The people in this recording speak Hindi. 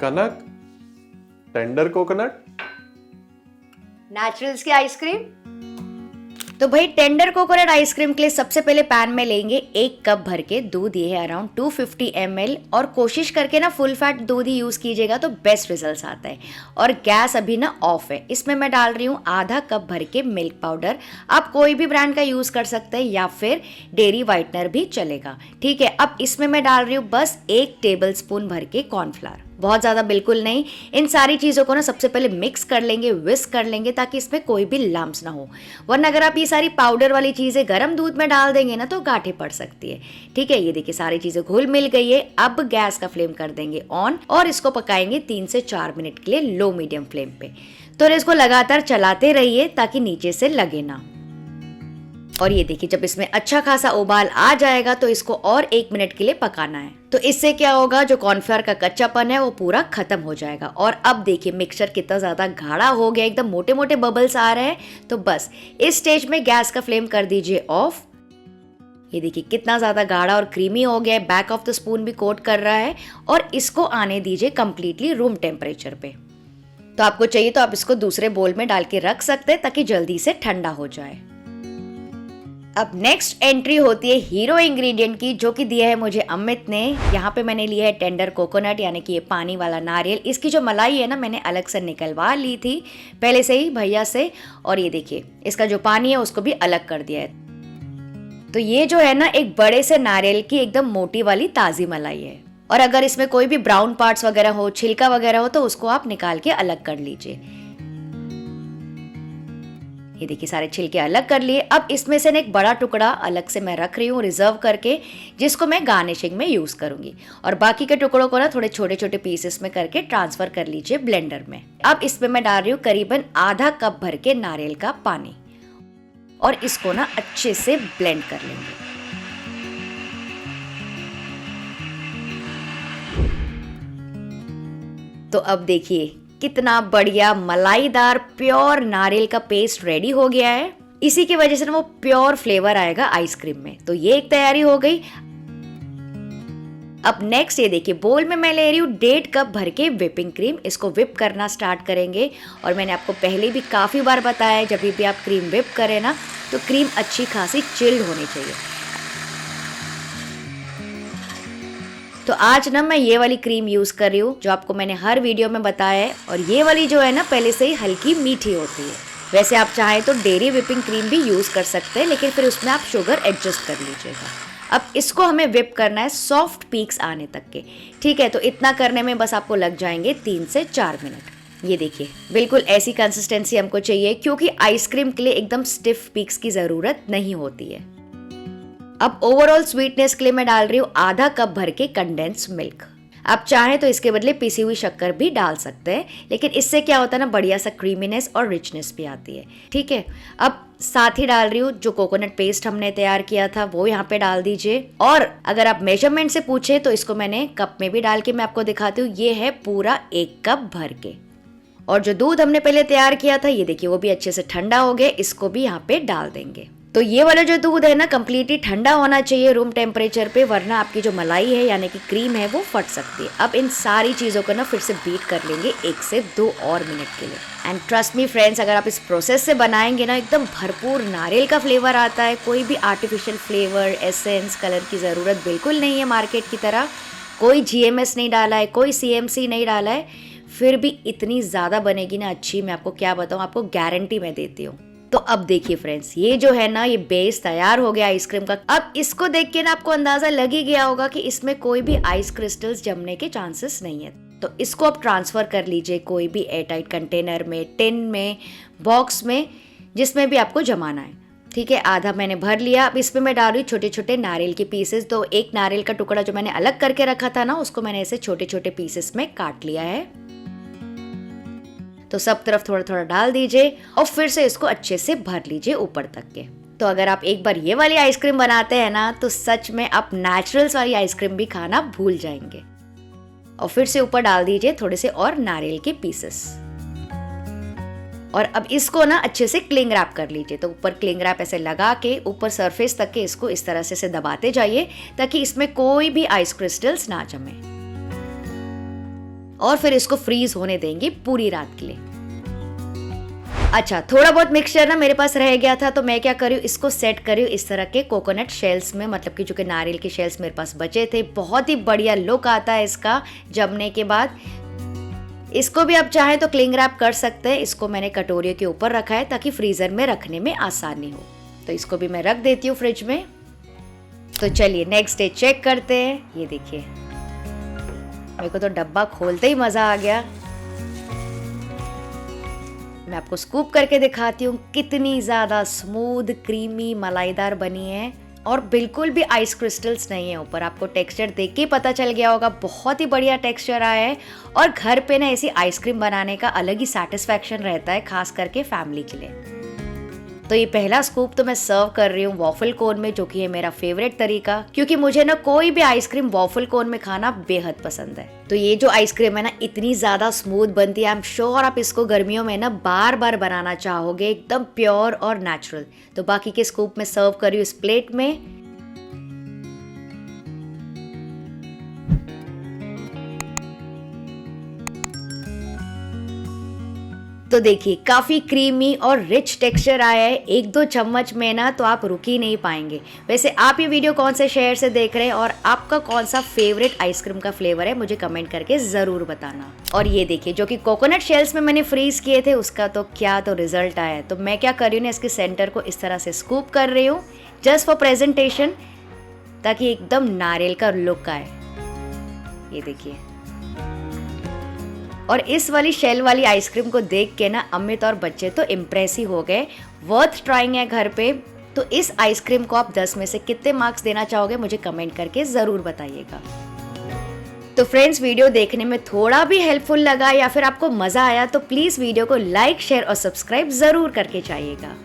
कनक, टेंडर कोकोनट, नेचुरल्स की आइसक्रीम। तो भाई टेंडर कोकोनट आइसक्रीम के लिए सबसे पहले पैन में लेंगे 1 कप भर के दूध, ये है अराउंड 250 ml, और कोशिश करके ना फुल फैट दूध ही यूज कीजिएगा तो बेस्ट रिजल्ट आता है। और गैस अभी ना ऑफ है। इसमें मैं डाल रही हूँ आधा कप भर के मिल्क पाउडर। आप कोई भी ब्रांड का यूज कर सकते हैं या फिर डेयरी व्हाइटनर भी चलेगा, ठीक है। अब इसमें मैं डाल रही हूँ बस 1 टेबल स्पून भर के कॉर्नफ्लावर, बहुत ज़्यादा बिल्कुल नहीं। इन सारी चीज़ों को ना सबसे पहले मिक्स कर लेंगे, विस्क कर लेंगे, ताकि इसमें कोई भी लम्प्स ना हो, वरना अगर आप ये सारी पाउडर वाली चीज़ें गर्म दूध में डाल देंगे ना तो गांठें पड़ सकती है, ठीक है। ये देखिए सारी चीज़ें घुल मिल गई है। अब गैस का फ्लेम कर देंगे ऑन और इसको पकाएंगे 3 से 4 मिनट के लिए लो मीडियम फ्लेम पे। तो इसको लगातार चलाते रहिए ताकि नीचे से लगे ना। और ये देखिए जब इसमें अच्छा खासा उबाल आ जाएगा तो इसको और 1 मिनट के लिए पकाना है। तो इससे क्या होगा, जो कॉर्नफ्लावर का कच्चापन है वो पूरा खत्म हो जाएगा। और अब देखिए मिक्सचर कितना ज्यादा गाढ़ा हो गया, एकदम मोटे मोटे बबल्स आ रहे हैं। तो बस इस स्टेज में गैस का फ्लेम कर दीजिए ऑफ। ये देखिए कितना ज्यादा गाढ़ा और क्रीमी हो गया है, बैक ऑफ द स्पून भी कोट कर रहा है। और इसको आने दीजिए कंप्लीटली रूम टेम्परेचर पे। तो आपको चाहिए तो आप इसको दूसरे बोल में डाल के रख सकते हैं ताकि जल्दी से ठंडा हो जाए। अब नेक्स्ट एंट्री होती है हीरो इंग्रेडिएंट की, जो कि दिया है मुझे अमित ने। यहाँ पे मैंने लिया है टेंडर कोकोनट, यानी कि ये पानी वाला नारियल। इसकी जो मलाई है ना मैंने अलग से निकलवा ली थी पहले से ही भैया से। और ये देखिए इसका जो पानी है उसको भी अलग कर दिया है। तो ये जो है ना एक बड़े से नारियल की एकदम मोटी वाली ताज़ी मलाई है। और अगर इसमें कोई भी ब्राउन पार्ट्स वगैरह हो, छिलका वगैरह हो, तो उसको आप निकाल के अलग कर लीजिए। ये देखिए सारे छिलके अलग कर लिए। अब इसमें से एक बड़ा टुकड़ा अलग से मैं रख रही हूँ रिजर्व करके, जिसको मैं गार्निशिंग में यूज करूंगी। और बाकी के टुकड़ों को ना थोड़े छोटे छोटे पीसेस में करके ट्रांसफर कर लीजिए ब्लेंडर में। अब इसमें मैं डाल रही हूँ करीबन आधा कप भर के नारियल का पानी, और इसको ना अच्छे से ब्लेंड कर लेंगे। तो अब देखिए कितना बढ़िया मलाईदार प्योर नारियल का पेस्ट रेडी हो गया है। इसी की वजह से ना वो प्योर फ्लेवर आएगा आइसक्रीम में। तो ये एक तैयारी हो गई। अब नेक्स्ट ये देखिए बोल में मैं ले रही हूँ 1.5 कप भर के व्हिपिंग क्रीम। इसको व्हिप करना स्टार्ट करेंगे। और मैंने आपको पहले भी काफ़ी बार बताया है, जब भी आप क्रीम व्हिप करें ना तो क्रीम अच्छी खासी चिल्ड होनी चाहिए। तो आज ना मैं ये वाली क्रीम यूज़ कर रही हूँ जो आपको मैंने हर वीडियो में बताया है। और ये वाली जो है ना पहले से ही हल्की मीठी होती है। वैसे आप चाहें तो डेयरी व्हिपिंग क्रीम भी यूज़ कर सकते हैं, लेकिन फिर उसमें आप शुगर एडजस्ट कर लीजिएगा। अब इसको हमें व्हिप करना है सॉफ्ट पीक्स आने तक के, ठीक है। तो इतना करने में बस आपको लग जाएंगे 3 से 4 मिनट। ये देखिए बिल्कुल ऐसी कंसिस्टेंसी हमको चाहिए, क्योंकि आइसक्रीम के लिए एकदम स्टिफ पीक्स की ज़रूरत नहीं होती है। अब ओवरऑल स्वीटनेस के लिए मैं डाल रही हूँ आधा कप भर के कंडेंस मिल्क। आप चाहें तो इसके बदले पिसी हुई शक्कर भी डाल सकते हैं, लेकिन इससे क्या होता है ना बढ़िया सा क्रीमीनेस और रिचनेस भी आती है, ठीक है। अब साथ ही डाल रही हूँ जो कोकोनट पेस्ट हमने तैयार किया था वो यहाँ पे डाल दीजिए। और अगर आप मेजरमेंट से पूछे तो इसको मैंने कप में भी डाल के मैं आपको दिखाती हूँ। ये है पूरा 1 कप भर के। और जो दूध हमने पहले तैयार किया था ये देखिए वो भी अच्छे से ठंडा हो गया, इसको भी यहाँ पे डाल देंगे। तो ये वाला जो दूध है ना कंप्लीटली ठंडा होना चाहिए रूम टेम्परेचर पे, वरना आपकी जो मलाई है यानी कि क्रीम है वो फट सकती है। अब इन सारी चीज़ों को ना फिर से बीट कर लेंगे 1 से 2 और मिनट के लिए। एंड ट्रस्ट मी फ्रेंड्स, अगर आप इस प्रोसेस से बनाएंगे ना एकदम भरपूर नारियल का फ्लेवर आता है। कोई भी आर्टिफिशियल फ्लेवर, एसेंस, कलर की ज़रूरत बिल्कुल नहीं है मार्केट की तरह। कोई GMS नहीं डाला है, कोई CMC नहीं डाला है, फिर भी इतनी ज़्यादा बनेगी ना अच्छी, मैं आपको क्या बताऊँ, आपको गारंटी मैं देती हूँ। तो अब देखिए फ्रेंड्स, ये जो है ना ये बेस तैयार हो गया आइसक्रीम का। अब इसको देख के ना आपको अंदाजा लग ही गया होगा कि इसमें कोई भी आइस क्रिस्टल्स जमने के चांसेस नहीं है। तो इसको आप ट्रांसफर कर लीजिए कोई भी एयरटाइट कंटेनर में, टिन में, बॉक्स में, जिसमें भी आपको जमाना है, ठीक है। आधा मैंने भर लिया। अब इसमें मैं डाल रही हूँ छोटे छोटे नारियल के पीसेस। तो एक नारियल का टुकड़ा जो मैंने अलग करके रखा था ना उसको मैंने ऐसे छोटे छोटे पीसेस में काट लिया है। तो सब तरफ थोड़ा थोड़ा डाल दीजिए और फिर से इसको अच्छे से भर लीजिए ऊपर तक के। तो अगर आप एक बार ये वाली आइसक्रीम बनाते हैं ना तो सच में आप नेचुरल्स वाली आइसक्रीम भी खाना भूल जाएंगे। और फिर से ऊपर डाल दीजिए थोड़े से और नारियल के पीसेस। और अब इसको ना अच्छे से क्लिंग रैप कर लीजिए। तो ऊपर क्लिंग रैप ऐसे लगा के ऊपर सरफेस तक के इसको इस तरह से दबाते जाइए ताकि इसमें कोई भी आइस क्रिस्टल्स ना जमे। और फिर इसको फ्रीज होने देंगे पूरी रात के लिए। अच्छा, थोड़ा बहुत मिक्सचर ना मेरे पास रह गया था, तो मैं क्या करी हूँ, इसको सेट करी हूँ इस तरह के कोकोनट शेल्स में, मतलब कि जो कि नारियल के शेल्स मेरे पास बचे थे। बहुत ही बढ़िया लुक आता है इसका जमने के बाद। इसको भी आप चाहें तो क्लिंग रैप कर सकते हैं। इसको मैंने कटोरियों के ऊपर रखा है ताकि फ्रीजर में रखने में आसानी हो। तो इसको भी मैं रख देती हूँ फ्रिज में। तो चलिए नेक्स्ट डे चेक करते हैं। ये देखिए, मेरे को तो डब्बा खोलते ही मजा आ गया। मैं आपको स्कूप करके दिखाती हूँ कितनी ज्यादा स्मूथ, क्रीमी, मलाईदार बनी है और बिल्कुल भी आइस क्रिस्टल्स नहीं है ऊपर। आपको टेक्सचर देख के पता चल गया होगा, बहुत ही बढ़िया टेक्सचर आया है। और घर पे ना ऐसी आइसक्रीम बनाने का अलग ही सेटिस्फैक्शन रहता है, खास करके फैमिली के लिए। तो ये पहला स्कूप तो मैं सर्व कर रही हूँ वॉफल कोन में, जो कि है मेरा फेवरेट तरीका, क्योंकि मुझे ना कोई भी आइसक्रीम वॉफल कोन में खाना बेहद पसंद है। तो ये जो आइसक्रीम है ना इतनी ज्यादा स्मूथ बनती है, आई एम श्योर आप इसको गर्मियों में ना बार बार बनाना चाहोगे, एकदम प्योर और नेचुरल। तो बाकी के स्कूप में सर्व कर रही हूँ इस प्लेट में। तो देखिए काफ़ी क्रीमी और रिच टेक्सचर आया है। 1-2 चम्मच में ना तो आप रुक ही नहीं पाएंगे। वैसे आप ये वीडियो कौन से शहर से देख रहे हैं और आपका कौन सा फेवरेट आइसक्रीम का फ्लेवर है, मुझे कमेंट करके ज़रूर बताना। और ये देखिए, जो कि कोकोनट शेल्स में मैंने फ्रीज किए थे, उसका तो क्या तो रिजल्ट आया है। तो मैं क्या कर रही हूँ ना, इसके सेंटर को इस तरह से स्कूप कर रही हूँ जस्ट फॉर प्रेजेंटेशन, ताकि एकदम नारियल का लुक आए। ये देखिए, और इस वाली शेल वाली आइसक्रीम को देख के ना अमित और बच्चे तो इम्प्रेस ही हो गए। वर्थ ट्राइंग है घर पे। तो इस आइसक्रीम को आप 10 में से कितने मार्क्स देना चाहोगे, मुझे कमेंट करके ज़रूर बताइएगा। तो फ्रेंड्स, वीडियो देखने में थोड़ा भी हेल्पफुल लगा या फिर आपको मज़ा आया तो प्लीज़ वीडियो को लाइक, शेयर और सब्सक्राइब ज़रूर करके जाइएगा।